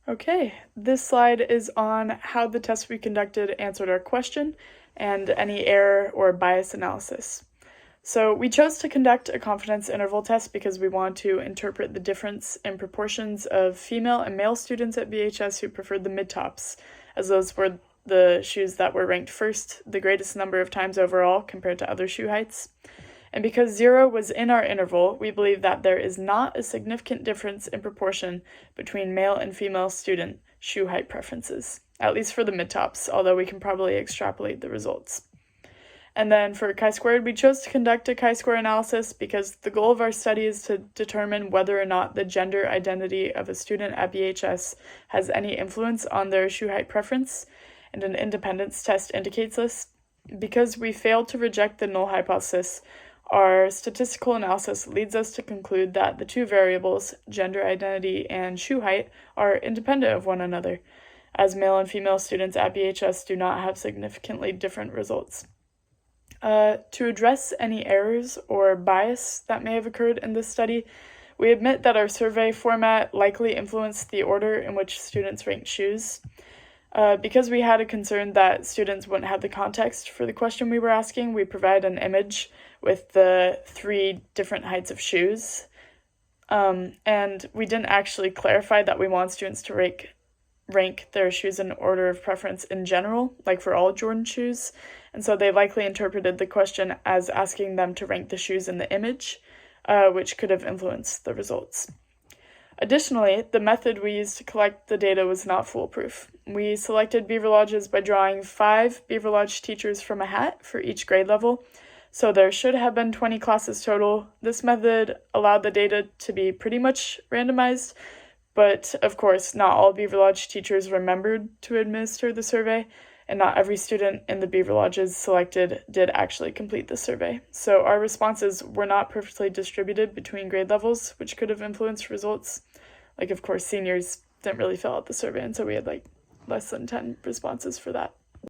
Okay, this slide is on how the test we conducted answered our question and any error or bias analysis. So we chose to conduct a confidence interval test because we want to interpret the difference in proportions of female and male students at BHS who preferred the mid-tops, as those were the shoes that were ranked first the greatest number of times overall compared to other shoe heights. And because 0 was in our interval, we believe that there is not a significant difference in proportion between male and female student shoe height preferences, at least for the mid-tops, although we can probably extrapolate the results. And then for chi-squared, we chose to conduct a chi-square analysis because the goal of our study is to determine whether or not the gender identity of a student at BHS has any influence on their shoe height preference, and an independence test indicates this. Because we failed to reject the null hypothesis, our statistical analysis leads us to conclude that the two variables, gender identity and shoe height, are independent of one another, as male and female students at BHS do not have significantly different results. To address any errors or bias that may have occurred in this study, we admit that our survey format likely influenced the order in which students ranked shoes. Because we had a concern that students wouldn't have the context for the question we were asking, we provide an image with the 3 different heights of shoes. And we didn't actually clarify that we want students to rank their shoes in order of preference in general, like for all Jordan shoes. And so they likely interpreted the question as asking them to rank the shoes in the image, which could have influenced the results. Additionally, the method we used to collect the data was not foolproof. We selected Beaver Lodges by drawing 5 Beaver Lodge teachers from a hat for each grade level, so there should have been 20 classes total. This method allowed the data to be pretty much randomized, but of course not all Beaver Lodge teachers remembered to administer the survey, and not every student in the Beaver Lodges selected did actually complete the survey. So our responses were not perfectly distributed between grade levels, which could have influenced results. Like, of course, seniors didn't really fill out the survey, and so we had less than 10 responses for that.